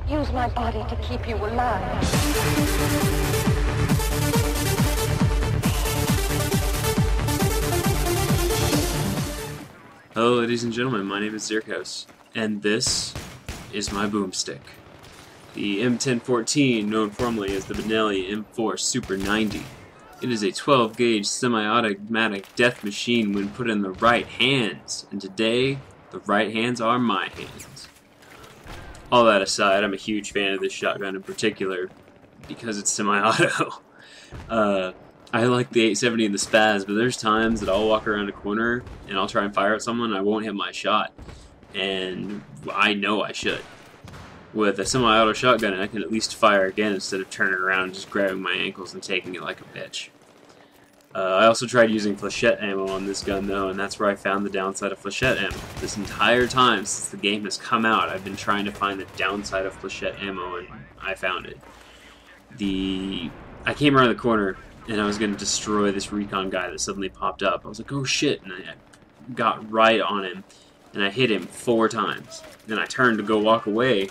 Use my body to keep you alive. Hello ladies and gentlemen, my name is Zearkos, and this is my boomstick. The M1014, known formerly as the Benelli M4 Super 90. It is a 12-gauge semi-automatic death machine when put in the right hands, and today, the right hands are my hands. All that aside, I'm a huge fan of this shotgun in particular, because it's semi-auto. I like the 870 and the Spaz, but there's times that I'll walk around a corner and I'll try and fire at someone and I won't hit my shot. And I know I should. With a semi-auto shotgun, I can at least fire again instead of turning around and just grabbing my ankles and taking it like a bitch. I also tried using flechette ammo on this gun though, and that's where I found the downside of flechette ammo. This entire time since the game has come out, I've been trying to find the downside of flechette ammo, and I found it. I came around the corner and I was going to destroy this recon guy that suddenly popped up. I was like, oh shit, and I got right on him, and I hit him 4 times. Then I turned to go walk away,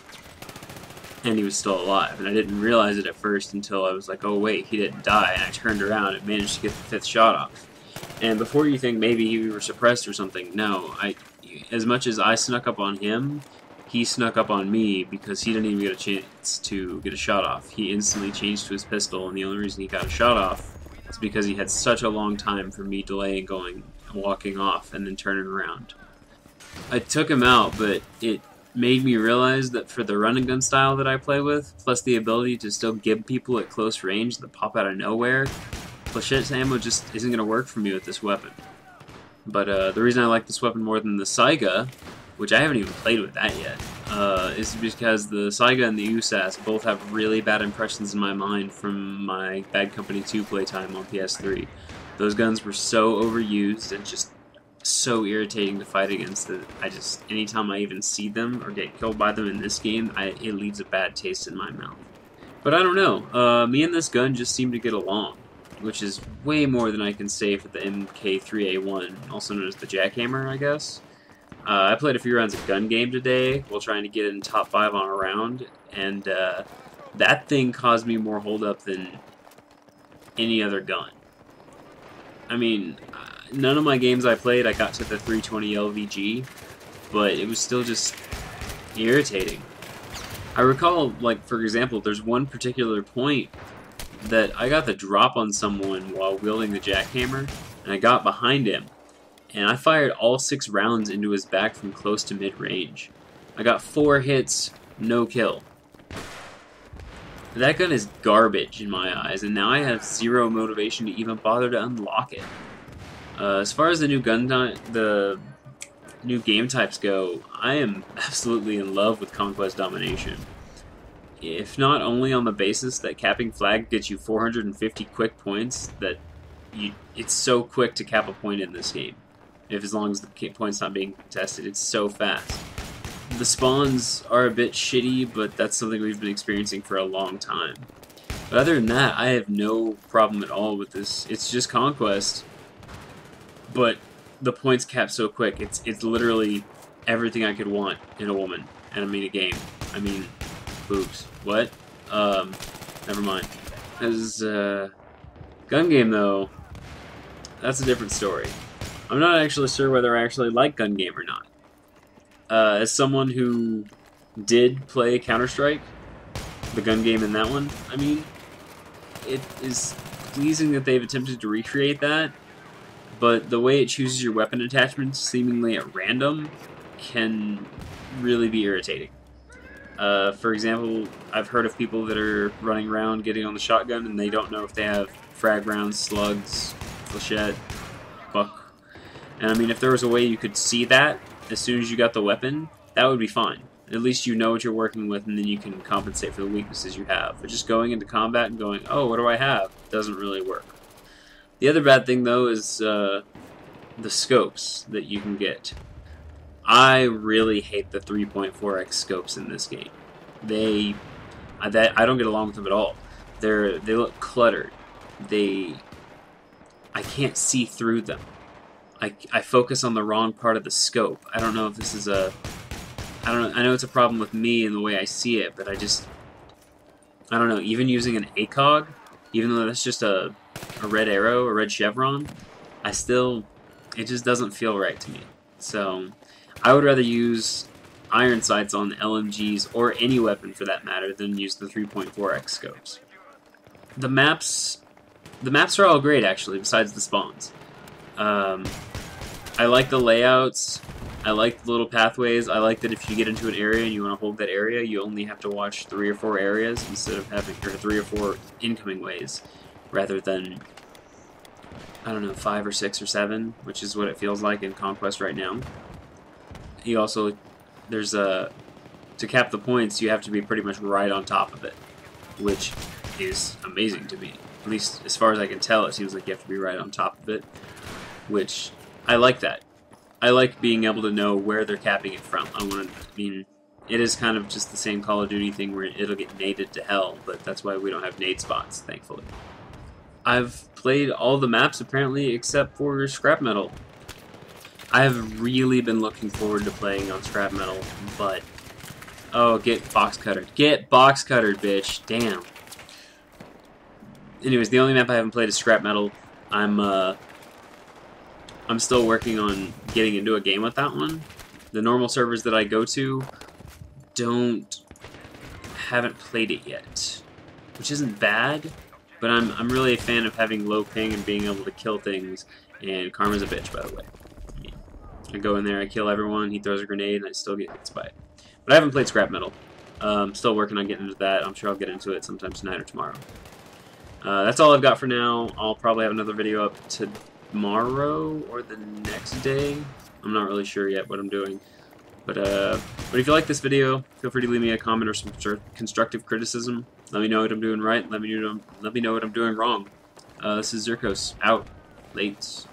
and he was still alive. And I didn't realize it at first until I was like, oh wait, he didn't die. And I turned around and managed to get the 5th shot off. And before you think maybe we were suppressed or something, no. As much as I snuck up on him, he snuck up on me because he didn't even get a chance to get a shot off. He instantly changed to his pistol, and the only reason he got a shot off is because he had such a long time for me delaying walking off and then turning around. I took him out, but it made me realize that for the run and gun style that I play with, plus the ability to still give people at close range that pop out of nowhere, flechette ammo just isn't going to work for me with this weapon. But the reason I like this weapon more than the Saiga, which I haven't even played with that yet, is because the Saiga and the USAS both have really bad impressions in my mind from my Bad Company 2 playtime on PS3. Those guns were so overused and just so irritating to fight against that anytime I even see them or get killed by them in this game, it leaves a bad taste in my mouth. But I don't know, me and this gun just seem to get along, which is way more than I can say for the MK3A1, also known as the Jackhammer, I guess. I played a few rounds of gun game today while trying to get in top 5 on a round, and that thing caused me more hold up than any other gun. I mean, none of my games I played I got to the 320 LVG, but it was still just irritating. I recall, like, for example, there's one particular point that I got the drop on someone while wielding the jackhammer, and I got behind him, and I fired all 6 rounds into his back from close to mid-range. I got 4 hits, no kill. That gun is garbage in my eyes, and now I have 0 motivation to even bother to unlock it. As far as the new game types go, I am absolutely in love with Conquest Domination. If not only on the basis that capping flag gets you 450 quick points, that it's so quick to cap a point in this game. As long as the point's not being contested, it's so fast. The spawns are a bit shitty, but that's something we've been experiencing for a long time. But other than that, I have no problem at all with this. It's just Conquest, but the points cap so quick. It's literally everything I could want in a woman, and I mean a game. I mean, boobs. What? Never mind. As gun game though, that's a different story. I'm not actually sure whether I actually like gun game or not. As someone who did play Counter-Strike, the gun game in that one, I mean, it is pleasing that they've attempted to recreate that, but the way it chooses your weapon attachments seemingly at random can really be irritating. For example, I've heard of people that are running around getting on the shotgun and they don't know if they have frag rounds, slugs, flechette, buck. And I mean, if there was a way you could see that as soon as you got the weapon, that would be fine. At least you know what you're working with, and then you can compensate for the weaknesses you have. But just going into combat and going, oh, what do I have? Doesn't really work. The other bad thing, though, is the scopes that you can get. I really hate the 3.4x scopes in this game. I don't get along with them at all. They look cluttered. I can't see through them. I focus on the wrong part of the scope. I don't know if this is a I don't know. I know it's a problem with me and the way I see it, but I don't know. Even using an ACOG, even though that's just a red arrow, a red chevron, it just doesn't feel right to me. So I would rather use iron sights on LMGs or any weapon for that matter than use the 3.4x scopes. The maps are all great actually, besides the spawns. I like the layouts. I like the little pathways. I like that if you get into an area and you want to hold that area, you only have to watch 3 or 4 areas instead of having 3 or 4 incoming ways, rather than, I don't know, 5 or 6 or 7, which is what it feels like in Conquest right now. You also, to cap the points, you have to be pretty much right on top of it, which is amazing to me. At least as far as I can tell, it seems like you have to be right on top of it, which I like that. I like being able to know where they're capping it from. It is kind of just the same Call of Duty thing where it'll get naded to hell, but that's why we don't have nade spots, thankfully. I've played all the maps, apparently, except for Scrap Metal. I have really been looking forward to playing on Scrap Metal, but... Oh, get box cuttered. Get box cuttered, bitch. Damn. Anyways, the only map I haven't played is Scrap Metal. I'm still working on getting into a game with that one. The normal servers that I go to haven't played it yet, which isn't bad, but I'm really a fan of having low ping and being able to kill things, and Karma's a bitch, by the way. I go in there, I kill everyone, he throws a grenade, and I still get hit by it. But I haven't played Scrap Metal. I'm still working on getting into that. I'm sure I'll get into it sometime tonight or tomorrow. That's all I've got for now. I'll probably have another video up tomorrow or the next day. I'm not really sure yet what I'm doing. But if you like this video, feel free to leave me a comment or some constructive criticism. Let me know what I'm doing right. Let me know what I'm doing wrong. This is Zearkos. Out. Late.